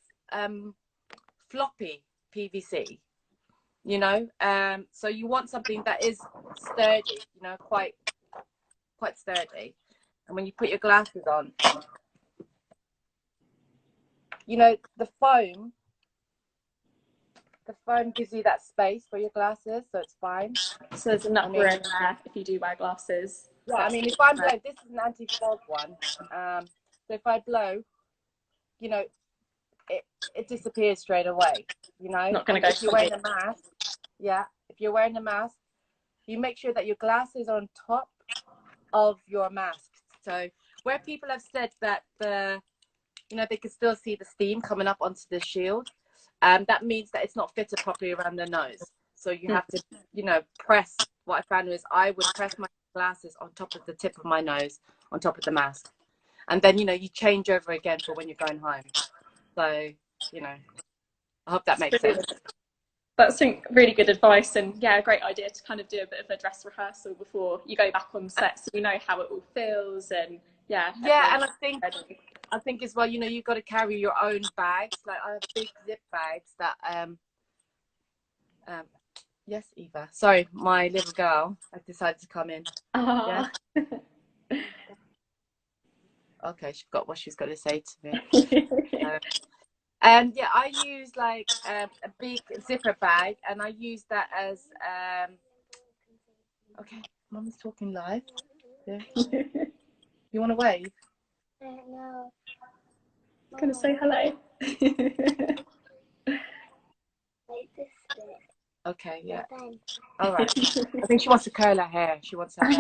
floppy PVC, you know. So you want something that is sturdy, you know, quite sturdy. And when you put your glasses on, you know, the foam gives you that space for your glasses, so it's fine. So there's enough room there if you do wear glasses. Yeah, I mean, if I'm blowing, this is an anti-fog one. So if I blow, you know, it disappears straight away. You know, not going to go. If you're wearing a mask, yeah, if you're wearing a mask, you make sure that your glasses are on top of your mask. So where people have said that they can still see the steam coming up onto the shield, that means that it's not fitted properly around the nose. So you have to, press. What I found was I would press my glasses on top of the tip of my nose, on top of the mask, and then you change over again for when you're going home. So I hope that makes sense. That's really good advice, and yeah, a great idea to kind of do a bit of a dress rehearsal before you go back on set, so you know how it all feels. And yeah, and I think as well, you've got to carry your own bags. Like I have big zip bags that yes, Eva, sorry, my little girl has decided to come in. Yeah. Okay, she got what she's got to say to me. And yeah, I use like a big zipper bag, and I use that as okay, Mum's talking live. Yeah. You want to wave? No. I'm gonna say hello. Like this bit. Okay, yeah. All right. I think she wants to curl her hair. She wants her hair.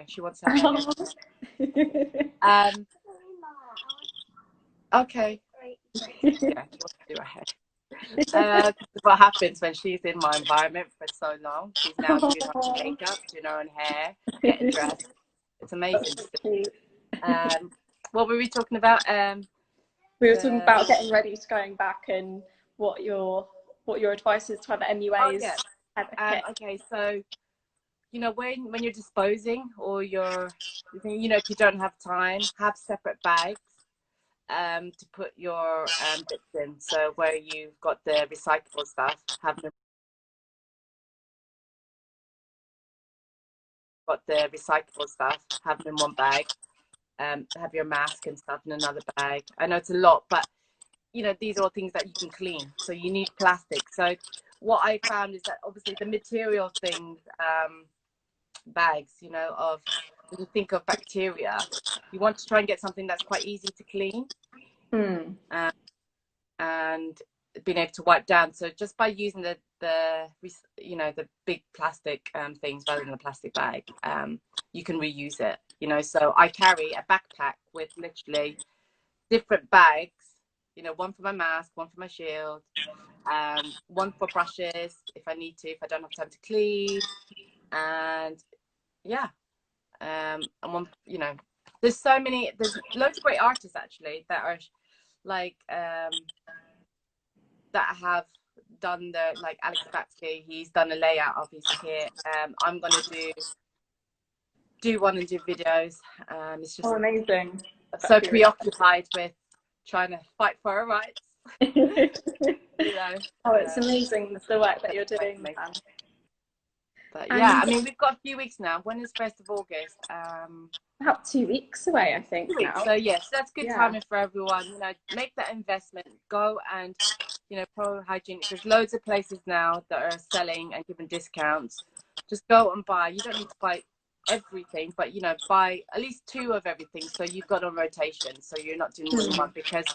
She wants her hair. Okay. Yeah, she wants to do her hair. What happens when she's in my environment for so long? She's now doing her own makeup, doing her own hair, getting dressed. It's amazing. What were we talking about? We were talking about getting ready to going back, and what your advice is to have MUAs. Oh, yeah. Okay, so when you're disposing, or if you don't have time, have separate bags to put your bits in. So where you've got the recyclable stuff, have them in one bag. Have your mask and stuff in another bag. I know it's a lot, but these are all things that you can clean, so you need plastic. So what I found is that obviously the material things, bags, of when you think of bacteria, you want to try and get something that's quite easy to clean, and being able to wipe down. So just by using the big plastic things rather than a plastic bag, you can reuse it. So I carry a backpack with literally different bags. One for my mask, one for my shield, one for brushes if I need to, if I don't have time to clean, and yeah, and one, there's loads of great artists actually that are like that have done like Alex Batsky, he's done a layout of his kit. I'm gonna do one and do videos. It's just amazing. So preoccupied with trying to fight for our rights. It's amazing the work that you're doing. But yeah, I mean, we've got a few weeks now. When is 1st of August? About 2 weeks away, I think. Now. So yes, that's good timing for everyone. Make that investment. Go and Pro Hygiene. There's loads of places now that are selling and giving discounts. Just go and buy. You don't need to buy everything, but buy at least 2 of everything, so you've got on rotation, so you're not doing more than one. Because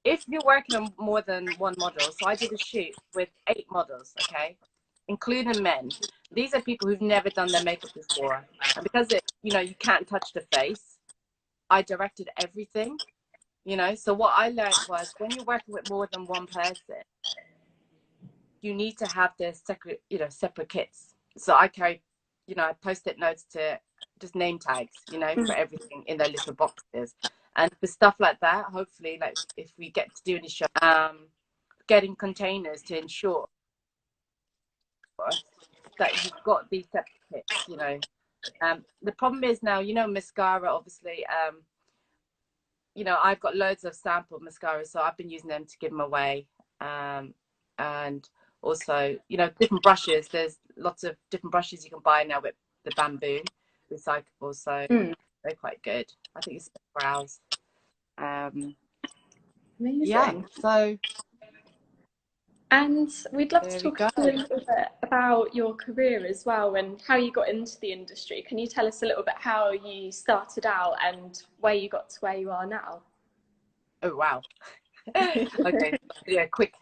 if you're working on more than one model, so I did a shoot with 8 models, okay, including men. These are people who've never done their makeup before, and because you can't touch the face, I directed everything. So what I learned was, when you're working with more than one person, you need to have the separate kits. So I carry I post-it notes to just name tags, for everything in their little boxes. And for stuff like that, hopefully, like if we get to do any show, getting containers to ensure that you've got these separate kits, The problem is now, mascara, obviously, I've got loads of sample mascaras, so I've been using them to give them away. And also, different brushes. There's lots of different brushes you can buy now with the bamboo recyclable. So They're quite good. I think it's browse. Amazing. Yeah, so And we'd love to there we talk go. a little bit about your career as well and how you got into the industry. Can you tell us a little bit how you started out and where you got to where you are now? Oh wow. Okay, yeah, a quick.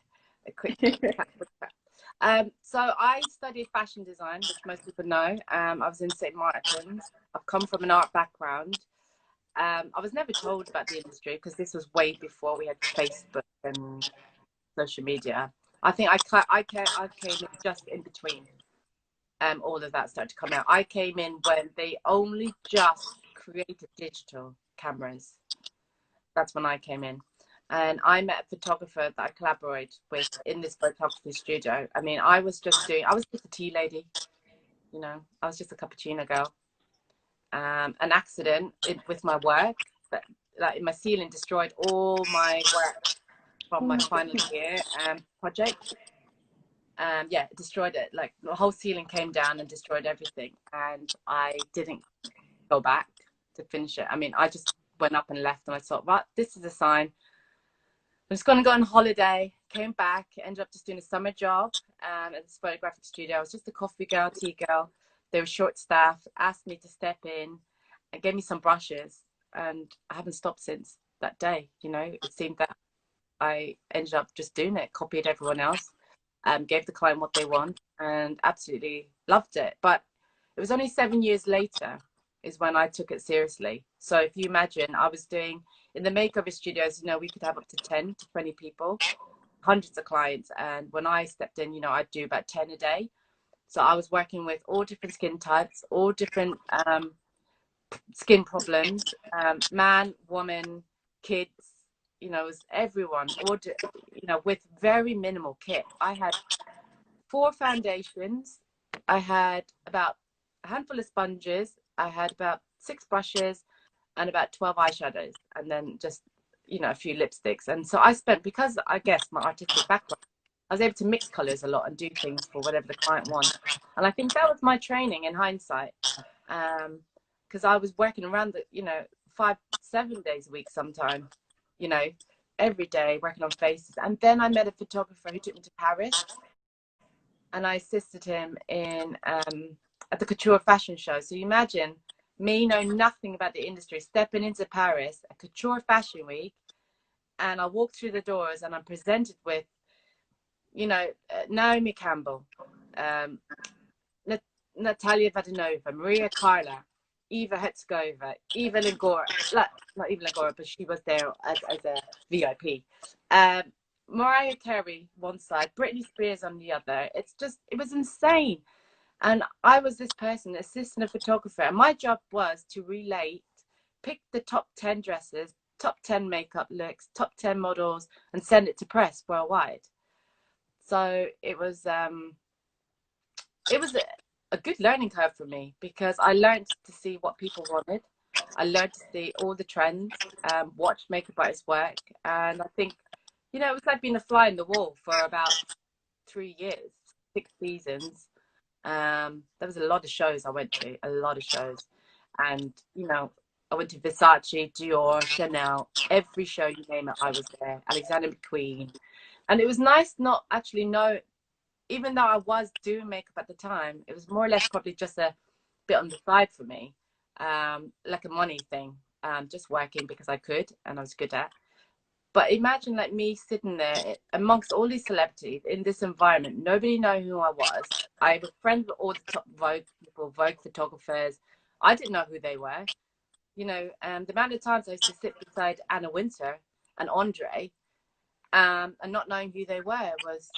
So I studied fashion design, which most people know. I was in St. Martin's. I've come from an art background. I was never told about the industry because this was way before we had Facebook and social media. I think I came in just in between. All of that started to come out. I came in when they only just created digital cameras. That's when I came in. And I met a photographer that I collaborated with in this photography studio. I mean, I was just a tea lady, you know, I was just a cappuccino girl. An accident with my work, that like my ceiling destroyed all my work from my final year project. Yeah, it destroyed it. Like the whole ceiling came down and destroyed everything. And I didn't go back to finish it. I mean, I just went up and left, and I thought, right, this is a sign. I'm just going to go on holiday. Came back, ended up just doing a summer job at this photographic studio. I was just a coffee girl, tea girl. They were short staffed, asked me to step in and gave me some brushes. And I haven't stopped since that day. You know, it seemed that I ended up just doing it, copied everyone else, gave the client what they want, and absolutely loved it. But it was only 7 years later is when I took it seriously. So if you imagine, I was doing in the makeover studios, you know, we could have up to 10 to 20 people, hundreds of clients. And when I stepped in, you know, I'd do about 10 a day. So I was working with all different skin types, all different skin problems, man, woman, kids, you know, it was everyone, you know, with very minimal kit. I had 4 foundations. I had about a handful of sponges. I had about 6 brushes and about 12 eyeshadows, and then just, you know, a few lipsticks. And so I spent, because I guess my artistic background, I was able to mix colors a lot and do things for whatever the client wants. And I think that was my training in hindsight, because I was working around the, you know, 5-7 days a week sometimes, you know, every day working on faces. And then I met a photographer who took me to Paris, and I assisted him in at the couture fashion show. So you imagine me knowing nothing about the industry, stepping into Paris, a couture fashion week, and I walk through the doors and I'm presented with, you know, Naomi Campbell, Natalia Vadanova, Maria Carla, Eva Hetzkova, Eva Lingora, not Eva Lingora, but she was there as a VIP. Mariah Carey one side, Britney Spears on the other. It's just, it was insane. And I was this person, assistant a photographer, and my job was to relate, pick the top 10 dresses, top 10 makeup looks, top 10 models, and send it to press worldwide. So it was a good learning curve for me, because I learned to see what people wanted. I learned to see all the trends, watch makeup artists work, and I think, you know, it was like being a fly in the wall for about 3 years, 6 seasons. There was a lot of shows I went to, a lot of shows. And, you know, I went to Versace, Dior, Chanel, every show you name it, I was there. Alexander McQueen. And it was nice not actually know, even though I was doing makeup at the time, it was more or less probably just a bit on the side for me, like a money thing, just working because I could and I was good at. But imagine like me sitting there amongst all these celebrities in this environment. Nobody knew who I was. I was friends with all the top Vogue people, Vogue photographers. I didn't know who they were. You know, the amount of times I used to sit beside Anna Wintour and Andre, and not knowing who they were was,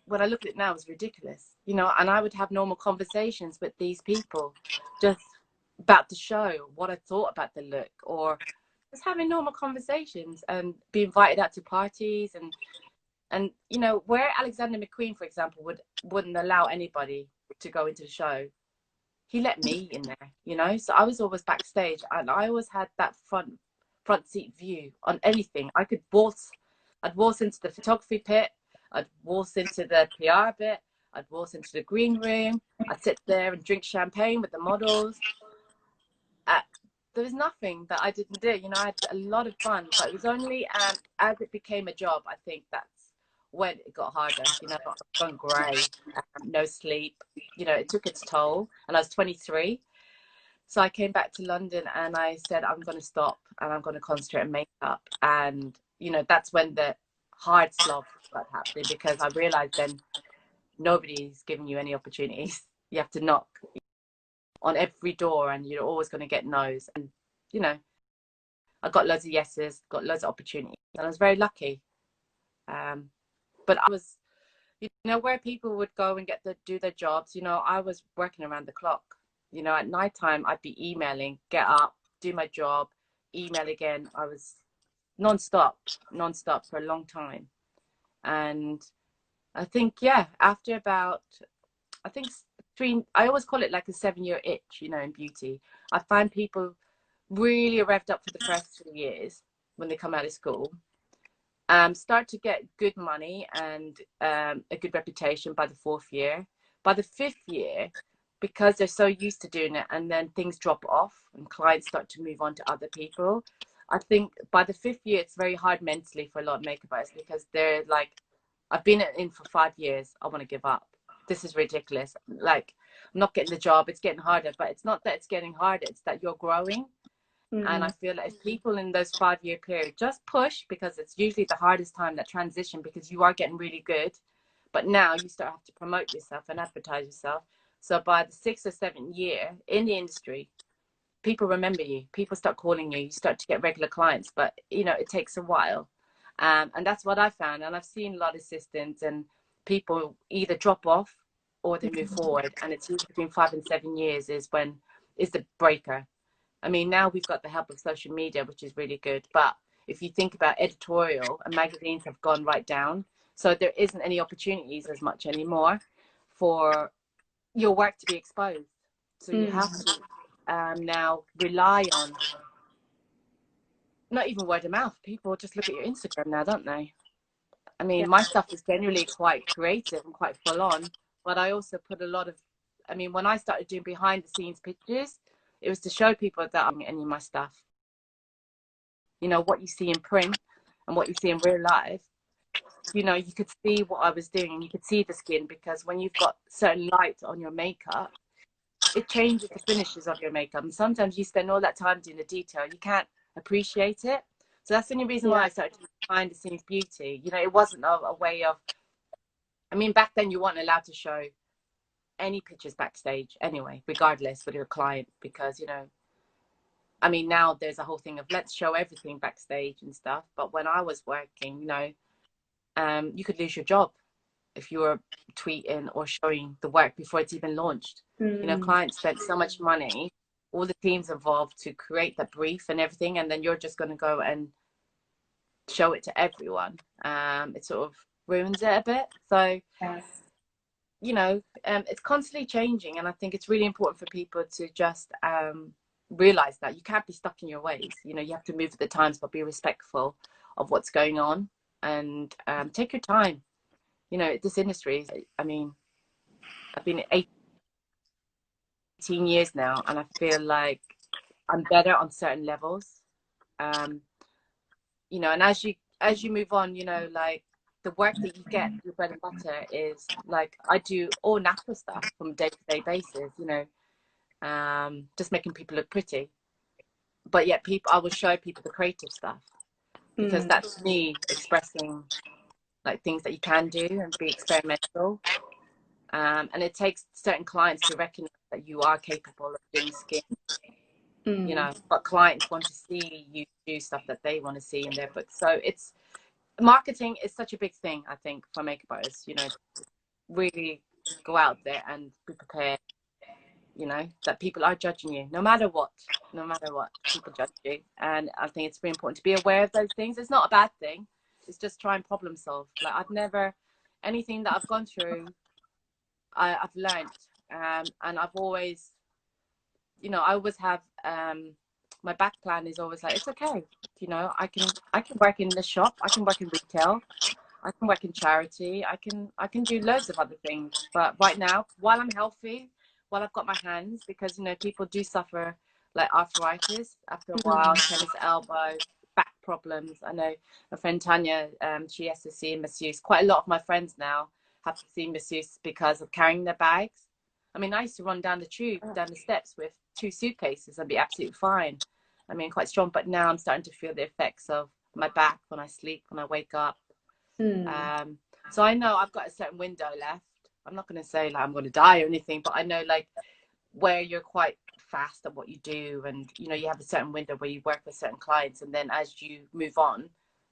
when I look at it now, was ridiculous. You know, and I would have normal conversations with these people, just about the show, what I thought about the look, or just having normal conversations and be invited out to parties. And you know, where Alexander McQueen, for example, wouldn't allow anybody to go into the show, he let me in there, you know. So I was always backstage, and I always had that front seat view on anything. I'd waltz into the photography pit, I'd waltz into the PR bit, I'd waltz into the green room, I'd sit there and drink champagne with the models. there was nothing that I didn't do. You know, I had a lot of fun, but it was only as it became a job, I think that's when it got harder. You know, I've gone grey, no sleep. You know, it took its toll, and I was 23. So I came back to London and I said, I'm going to stop and I'm going to concentrate on makeup. And, you know, that's when the hard slog started happening, because I realized then nobody's giving you any opportunities. You have to knock on every door and you're always going to get no's. And, you know, I got loads of yeses, got loads of opportunities, and I was very lucky. But I was, you know, where people would go and do their jobs, you know, I was working around the clock. You know, at nighttime, I'd be emailing, get up, do my job, email again. I was non-stop for a long time. And I think, yeah, after about, I think I always call it like a 7-year itch, you know, in beauty. I find people really revved up for the first 3 years when they come out of school, start to get good money and a good reputation by the 4th year. By the 5th year, because they're so used to doing it, and then things drop off and clients start to move on to other people. I think by the 5th year, it's very hard mentally for a lot of makeup artists, because they're like, I've been in for 5 years. I want to give up. This is ridiculous. Like, I'm not getting the job. It's getting harder, but it's not that it's getting harder. It's that you're growing. And I feel like if people in those 5-year period just push, because it's usually the hardest time, that transition, because you are getting really good, but now you start to have to promote yourself and advertise yourself. So by the 6th or 7th year in the industry, people remember you. People start calling you. You start to get regular clients, but you know, it takes a while. And that's what I found. And I've seen a lot of assistants and people either drop off or they move forward. And it's usually between 5 and 7 years is the breaker. I mean, now we've got the help of social media, which is really good. But if you think about editorial, and magazines have gone right down. So there isn't any opportunities as much anymore for your work to be exposed. So you have to now rely on not even word of mouth. People just look at your Instagram now, don't they? I mean, my stuff is generally quite creative and quite full on, but I also put a lot of, I mean, when I started doing behind the scenes pictures, it was to show people that I'm any of my stuff. You know, what you see in print and what you see in real life, you know, you could see what I was doing and you could see the skin, because when you've got certain light on your makeup, it changes the finishes of your makeup. And sometimes you spend all that time doing the detail, you can't appreciate it. So that's the only reason why I started doing behind the scenes beauty. You know, it wasn't a way of, I mean, back then you weren't allowed to show any pictures backstage anyway, regardless with your client, because, you know, I mean, now there's a whole thing of let's show everything backstage and stuff. But when I was working, you know, you could lose your job if you were tweeting or showing the work before it's even launched. You know, clients spent so much money, all the teams involved to create the brief and everything, and then you're just going to go and show it to everyone. It sort of ruins it a bit. So, you know, it's constantly changing, and I think it's really important for people to just realize that you can't be stuck in your ways. You know, you have to move with the times, but be respectful of what's going on, and take your time. You know, this industry, I mean, I've been 18 years now, and I feel like I'm better on certain levels. You know, and as you move on, you know, like the work that you get, your bread and butter is like, I do all natural stuff from day-to-day basis, you know, just making people look pretty. But yet I will show people the creative stuff, because that's me expressing like things that you can do and be experimental. And it takes certain clients to recognize that you are capable of doing skin, you know, but clients want to see you do stuff that they want to see in their books. So it's, marketing is such a big thing, I think, for makeup artists. You know, really go out there and be prepared, you know, that people are judging you no matter what people judge you. And I think it's really important to be aware of those things. It's not a bad thing, it's just try and problem solve. Like, I've never, anything that I've gone through, I've learned, and I've always, you know, I always have my back plan is always like, it's okay, you know, I can work in the shop, I can work in retail, I can work in charity, I can do loads of other things. But right now, while I'm healthy, while I've got my hands, because, you know, people do suffer like arthritis after a while, tennis elbow, back problems. I know my friend Tanya, she has to see a masseuse. Quite a lot of my friends now have to see masseuse because of carrying their bags. I mean, I used to run down the steps with 2 suitcases and be absolutely fine. I mean, quite strong, but now I'm starting to feel the effects of my back when I sleep, when I wake up. So I know I've got a certain window left. I'm not going to say like I'm going to die or anything, but I know like where you're quite fast at what you do, and you know, you have a certain window where you work with certain clients, and then as you move on,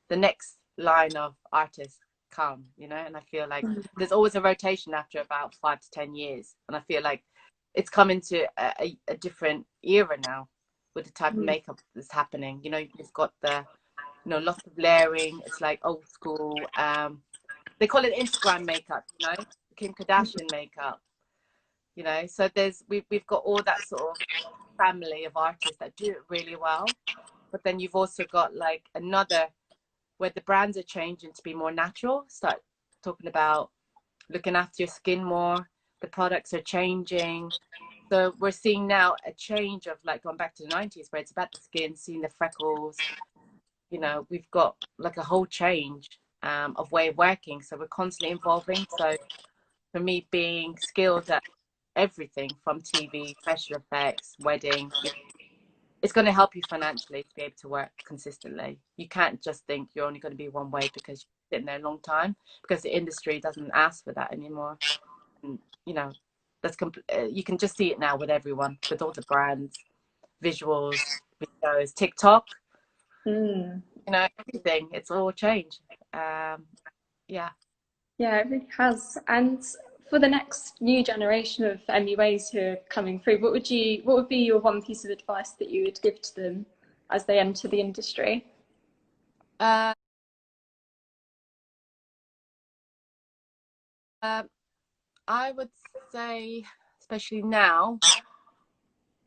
the next line of artists come, you know. And I feel like there's always a rotation after about 5 to 10 years, and I feel like it's come into a different era now with the type of makeup that's happening. You know, you've got the, you know, lots of layering. It's like old school, they call it Instagram makeup, you know, Kim Kardashian makeup, you know. So we've got all that sort of family of artists that do it really well, but then you've also got like another where the brands are changing to be more natural, start talking about looking after your skin more, the products are changing. So we're seeing now a change of like going back to the 90s where it's about the skin, seeing the freckles, you know. We've got like a whole change of way of working, so we're constantly evolving. So for me, being skilled at everything from TV, special effects, wedding, it's going to help you financially to be able to work consistently. You can't just think you're only going to be one way because you're sitting there a long time, because the industry doesn't ask for that anymore. And you know, that's you can just see it now with everyone, with all the brands, visuals, videos, TikTok, you know, everything. It's all changed. Yeah. Yeah, it really has. And for the next new generation of MUAs who are coming through, what would be your one piece of advice that you would give to them as they enter the industry? Uh, I would say, especially now,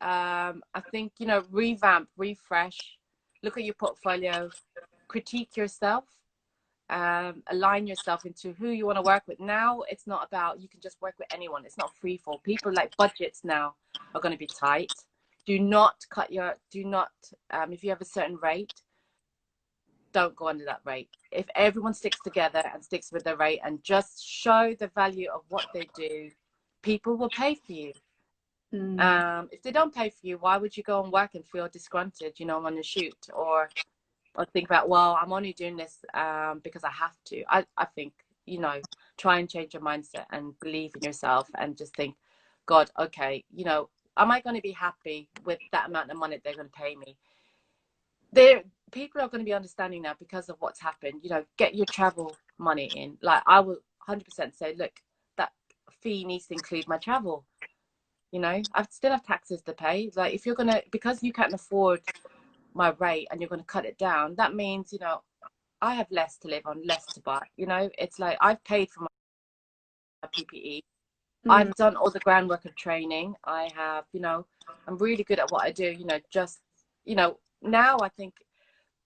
I think, you know, revamp, refresh, look at your portfolio, critique yourself, align yourself into who you want to work with. Now it's not about you can just work with anyone. It's not free for people. Like budgets now are going to be tight. Do not if you have a certain rate, don't go under that rate. If everyone sticks together and sticks with the rate and just show the value of what they do, people will pay for you. If they don't pay for you, why would you go and work and feel disgruntled, you know, on a shoot, or think about, well, I'm only doing this because I have to. I think, you know, try and change your mindset and believe in yourself and just think, God, okay, you know, am I going to be happy with that amount of money they're going to pay me? People are going to be understanding now because of what's happened. You know, get your travel money in. Like I will 100% say, look, that fee needs to include my travel. You know, I still have taxes to pay. Like if you're going to, because you can't afford my rate and you're going to cut it down, that means, you know, I have less to live on, less to buy. You know, it's like I've paid for my PPE. I've done all the groundwork of training. I have, you know, I'm really good at what I do. You know, just, you know, now I think,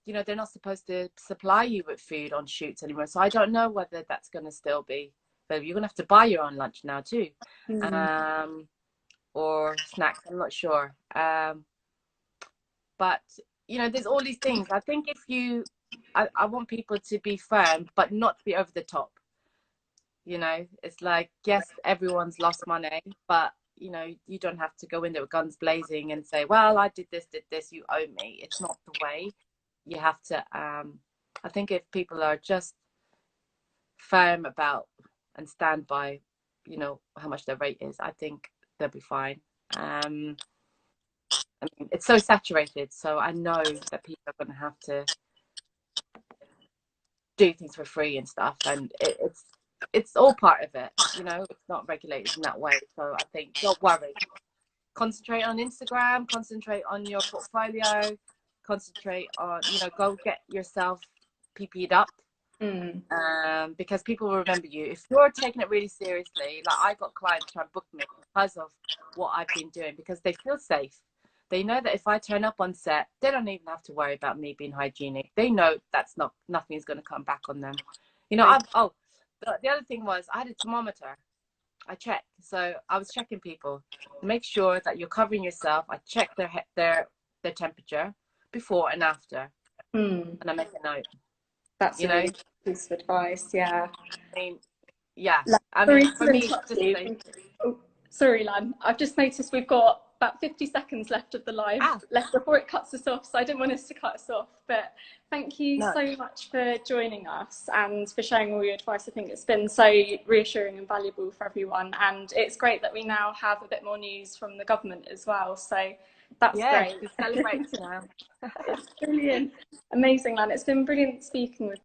you know, they're not supposed to supply you with food on shoots anymore. So I don't know whether that's going to still be, but you're going to have to buy your own lunch now too, or snacks. I'm not sure. But you know, there's all these things. I think if I want people to be firm, but not to be over the top. You know, it's like, yes, everyone's lost money, but you know, you don't have to go in there with guns blazing and say, well, I did this, you owe me. It's not the way. You have to, I think if people are just firm about and stand by, you know, how much their rate is, I think they'll be fine. I mean, it's so saturated, so I know that people are going to have to do things for free and stuff, and it's all part of it. You know, it's not regulated in that way. So I think don't worry. Concentrate on Instagram. Concentrate on your portfolio. Concentrate on, you know, go get yourself PP'd up. Because people will remember you if you're taking it really seriously. Like I got clients trying to book me because of what I've been doing, because they feel safe. They know that if I turn up on set, they don't even have to worry about me being hygienic. They know that's nothing's going to come back on them. You know, the other thing was I had a thermometer. I check. So I was checking people to make sure that you're covering yourself. I check their temperature before and after, and I make a note. That's You a know, really good piece of advice. Yeah. I mean, yeah. Lan, I sorry mean, for to me, interrupt just you. say, Oh, sorry, Lan. I've just noticed we've got about 50 seconds left of the live ah, left before it cuts us off, so I didn't want us to cut us off. But thank you no, so much for joining us and for sharing all your advice. I think it's been so reassuring and valuable for everyone, and it's great that we now have a bit more news from the government as well. So that's yes, great. to celebrate now. Brilliant. Amazing, Lan. It's been brilliant speaking with